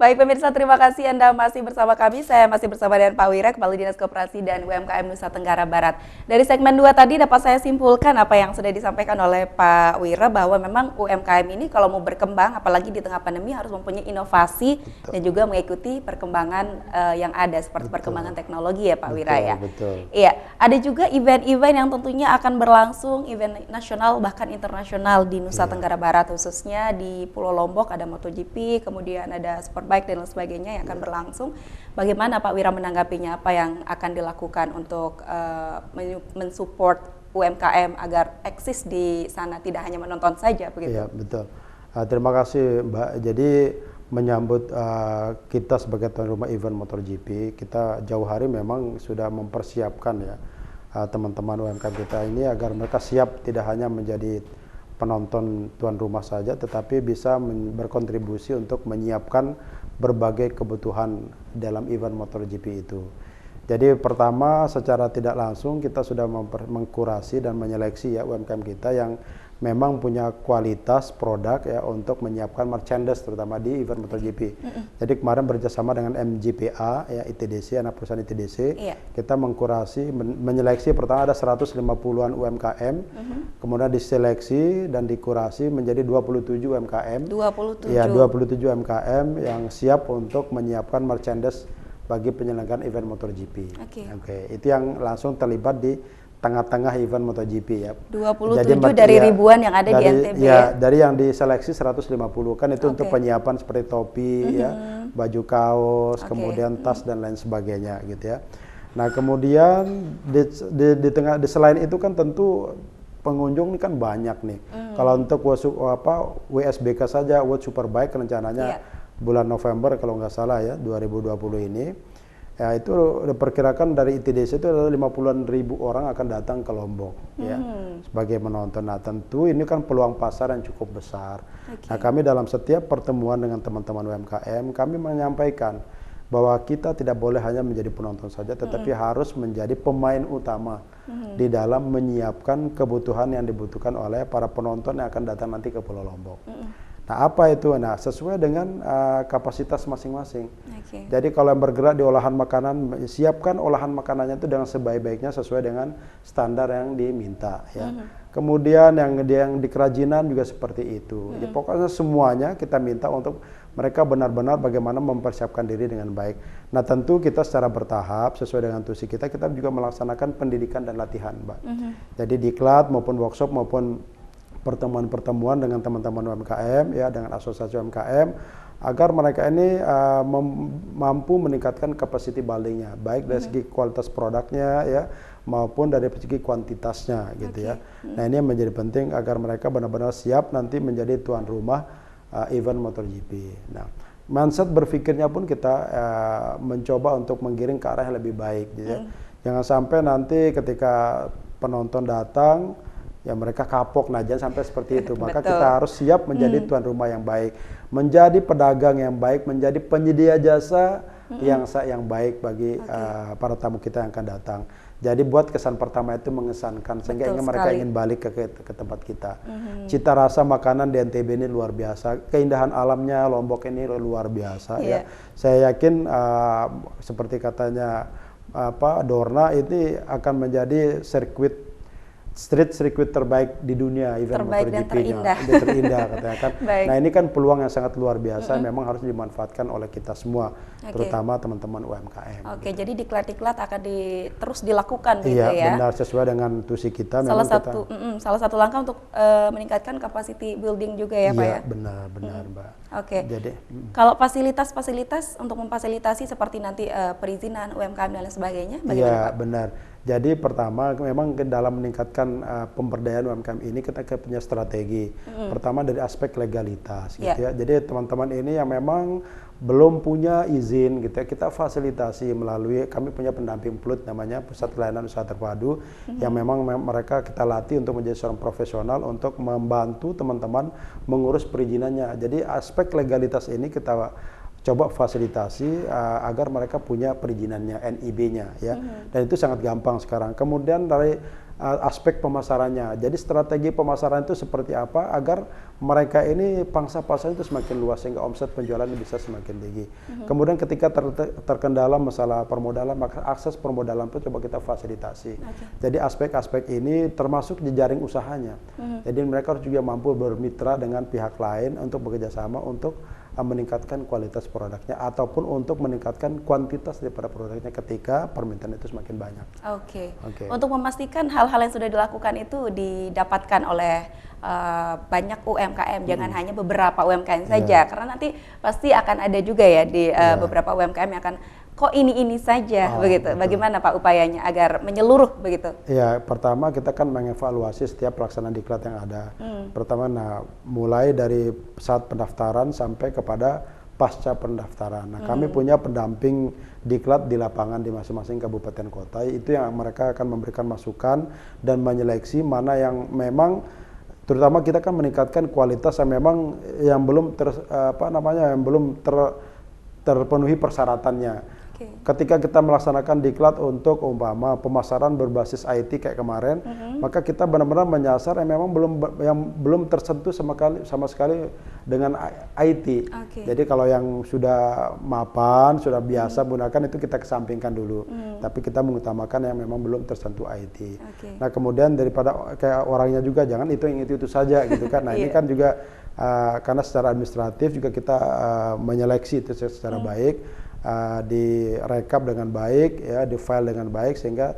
Baik pemirsa, terima kasih Anda masih bersama kami. Saya masih bersama dengan Pak Wira, Kepala Dinas Koperasi dan UMKM Nusa Tenggara Barat. Dari segmen 2 tadi dapat saya simpulkan apa yang sudah disampaikan oleh Pak Wira, bahwa memang UMKM ini kalau mau berkembang, apalagi di tengah pandemi, harus mempunyai inovasi dan juga mengikuti perkembangan yang ada, seperti perkembangan teknologi ya Pak Wira ya. Betul. Iya, ada juga event-event yang tentunya akan berlangsung, event nasional bahkan internasional di Nusa Tenggara Barat, khususnya di Pulau Lombok ada MotoGP, kemudian ada Superbike dan lain sebagainya yang akan berlangsung. Bagaimana Pak Wira menanggapinya? Apa yang akan dilakukan untuk mensupport UMKM agar eksis di sana, tidak hanya menonton saja begitu? Iya, betul. Terima kasih Mbak. Jadi menyambut kita sebagai tuan rumah event MotoGP, kita jauh hari memang sudah mempersiapkan ya teman-teman UMKM kita ini agar mereka siap tidak hanya menjadi penonton tuan rumah saja, tetapi bisa berkontribusi untuk menyiapkan berbagai kebutuhan dalam event MotoGP itu. Jadi pertama, secara tidak langsung kita sudah mengkurasi dan menyeleksi ya UMKM kita yang memang punya kualitas produk ya untuk menyiapkan merchandise terutama di event MotoGP. Jadi kemarin bekerjasama dengan MGPA ya, ITDC, anak perusahaan ITDC, kita mengkurasi, menyeleksi pertama ada 150-an UMKM, kemudian diseleksi dan dikurasi menjadi 27 UMKM. 27. Ya, 27 UMKM yang siap untuk menyiapkan merchandise bagi penyelenggaraan event MotoGP. Oke, itu yang langsung terlibat di tengah-tengah event MotoGP ya. 27 jadi, dari ribuan yang ada di NTB ya. Dari yang diseleksi 150 kan itu untuk penyiapan seperti topi ya, baju kaos, kemudian tas dan lain sebagainya gitu ya. Nah, kemudian di selain itu kan tentu pengunjung ini kan banyak nih. Kalau untuk WSBK saja, World Superbike rencananya bulan November kalau nggak salah ya, 2020 ini. Ya, itu diperkirakan dari ITDC itu ada 50-an ribu orang akan datang ke Lombok ya sebagai menonton. Nah, tentu ini kan peluang pasar yang cukup besar. Nah, kami dalam setiap pertemuan dengan teman-teman UMKM, kami menyampaikan bahwa kita tidak boleh hanya menjadi penonton saja, tetapi harus menjadi pemain utama di dalam menyiapkan kebutuhan yang dibutuhkan oleh para penonton yang akan datang nanti ke Pulau Lombok. Nah, apa itu? Nah, sesuai dengan kapasitas masing-masing. Jadi kalau yang bergerak di olahan makanan, siapkan olahan makanannya itu dengan sebaik-baiknya sesuai dengan standar yang diminta ya. Kemudian yang di kerajinan juga seperti itu. Ya, pokoknya semuanya kita minta untuk mereka benar-benar bagaimana mempersiapkan diri dengan baik. Nah, tentu kita secara bertahap sesuai dengan tusi kita juga melaksanakan pendidikan dan latihan, Mbak. Jadi diklat maupun workshop maupun pertemuan-pertemuan dengan teman-teman UMKM ya, dengan asosiasi UMKM agar mereka ini mampu meningkatkan capacity building-nya, baik dari segi kualitas produknya ya maupun dari segi kuantitasnya gitu ya. Nah, ini yang menjadi penting agar mereka benar-benar siap nanti menjadi tuan rumah event MotoGP. Nah, mindset berpikirnya pun kita mencoba untuk menggiring ke arah yang lebih baik gitu ya. Jangan sampai nanti ketika penonton datang ya mereka kapok, nah jangan sampai seperti itu. Maka kita harus siap menjadi tuan rumah yang baik, menjadi pedagang yang baik, menjadi penyedia jasa yang baik bagi para tamu kita yang akan datang. Jadi buat kesan pertama itu mengesankan sehingga mereka ingin balik ke tempat kita. Cita rasa makanan di NTB ini luar biasa, keindahan alamnya Lombok ini luar biasa ya. Saya yakin seperti katanya Dorna ini akan menjadi street circuit terbaik di dunia, event MotoGP-nya, terindah katanya kan. Nah, ini kan peluang yang sangat luar biasa, memang harus dimanfaatkan oleh kita semua, terutama teman-teman UMKM. Oke, jadi diklat-diklat akan terus dilakukan gitu ya? Iya, benar, sesuai dengan tusi kita. Salah satu langkah untuk meningkatkan capacity building juga ya Pak ya? Iya, benar Mbak. Oke, jadi kalau fasilitas-fasilitas untuk memfasilitasi seperti nanti perizinan UMKM dan lain sebagainya, bagaimana Pak? Iya, benar. Jadi pertama memang dalam meningkatkan pemberdayaan UMKM ini kita punya strategi. Pertama dari aspek legalitas gitu ya. Jadi teman-teman ini yang memang belum punya izin gitu ya, kita fasilitasi melalui kami punya pendamping PLUT namanya Pusat Pelayanan Usaha Terpadu yang memang mereka kita latih untuk menjadi seorang profesional untuk membantu teman-teman mengurus perizinannya. Jadi aspek legalitas ini kita coba fasilitasi agar mereka punya perizinannya, NIB-nya ya. Dan itu sangat gampang sekarang. Kemudian dari aspek pemasarannya. Jadi strategi pemasaran itu seperti apa agar mereka ini pangsa pasar itu semakin luas sehingga omset penjualan bisa semakin tinggi. Kemudian ketika terkendala masalah permodalan, maka akses permodalan pun coba kita fasilitasi. Jadi aspek-aspek ini termasuk jejaring usahanya. Jadi mereka harus juga mampu bermitra dengan pihak lain untuk bekerjasama untuk meningkatkan kualitas produknya ataupun untuk meningkatkan kuantitas daripada produknya ketika permintaan itu semakin banyak. Oke. Untuk memastikan hal-hal yang sudah dilakukan itu didapatkan oleh banyak UMKM, jangan hanya beberapa UMKM saja, karena nanti pasti akan ada juga ya di beberapa UMKM yang akan kok ini saja begitu. Betul. Bagaimana Pak upayanya agar menyeluruh begitu? Ya, pertama kita kan mengevaluasi setiap pelaksanaan diklat yang ada. Pertama, mulai dari saat pendaftaran sampai kepada pasca pendaftaran. Kami punya pendamping diklat di lapangan di masing-masing kabupaten kota. Itu yang mereka akan memberikan masukan dan menyeleksi mana yang memang, terutama kita kan meningkatkan kualitas yang memang yang belum terpenuhi persyaratannya. Ketika kita melaksanakan diklat untuk umpama pemasaran berbasis IT kayak kemarin, maka kita benar-benar menyasar yang memang belum tersentuh sama sekali dengan IT. Jadi kalau yang sudah mapan, sudah biasa menggunakan itu kita kesampingkan dulu. Tapi kita mengutamakan yang memang belum tersentuh IT. Nah, kemudian daripada kayak orangnya juga jangan itu saja gitu kan. Nah, ini kan juga karena secara administratif juga kita menyeleksi itu secara baik. Direkap dengan baik, ya, di file dengan baik sehingga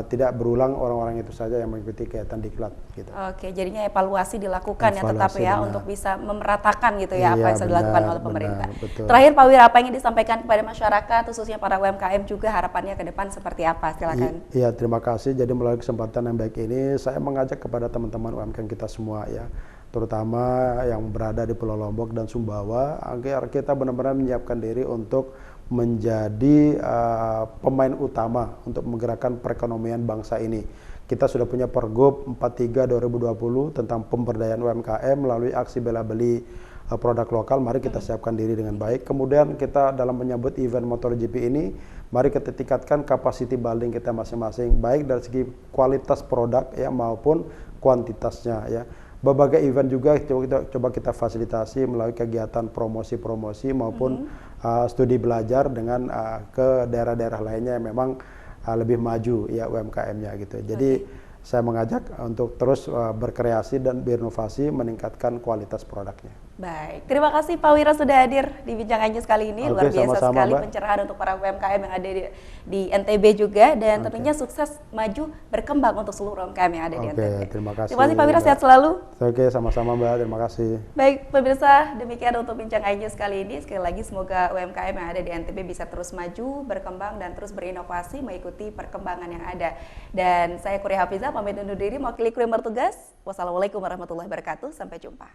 tidak berulang orang-orang itu saja yang mengikuti kegiatan diklat. Gitu. Oke, jadinya evaluasi dilakukan ya tetap ya untuk bisa memeratakan gitu ya apa yang sudah dilakukan oleh pemerintah. Betul. Terakhir Pak Wira, apa yang ingin disampaikan kepada masyarakat khususnya para UMKM juga harapannya ke depan seperti apa? Silakan. Iya, terima kasih. Jadi melalui kesempatan yang baik ini saya mengajak kepada teman-teman UMKM kita semua ya, terutama yang berada di Pulau Lombok dan Sumbawa, agar kita benar-benar menyiapkan diri untuk menjadi pemain utama untuk menggerakkan perekonomian bangsa ini. Kita sudah punya Pergub 43 2020 tentang pemberdayaan UMKM melalui aksi bela beli produk lokal. Mari kita siapkan diri dengan baik. Kemudian kita dalam menyambut event MotoGP ini, mari kita tingkatkan capacity building kita masing-masing, baik dari segi kualitas produk ya maupun kuantitasnya ya. Berbagai event juga coba kita fasilitasi melalui kegiatan promosi-promosi maupun studi belajar dengan ke daerah-daerah lainnya yang memang lebih maju ya UMKM-nya gitu. Jadi saya mengajak untuk terus berkreasi dan berinovasi meningkatkan kualitas produknya. Baik, terima kasih Pak Wira sudah hadir di Bincang News kali ini. Luar biasa sekali pencerahan untuk para UMKM yang ada di NTB juga, dan tentunya sukses maju berkembang untuk seluruh UMKM yang ada di NTB. Terima kasih. Terima kasih Pak Wira, sehat selalu. Oke, sama-sama Mbak, terima kasih. Baik pemirsa, demikian untuk Bincang News kali ini. Sekali lagi semoga UMKM yang ada di NTB bisa terus maju, berkembang dan terus berinovasi mengikuti perkembangan yang ada. Dan saya Kuria Hafizah pamit undur diri, mewakili kru yang bertugas. Wassalamualaikum warahmatullahi wabarakatuh. Sampai jumpa.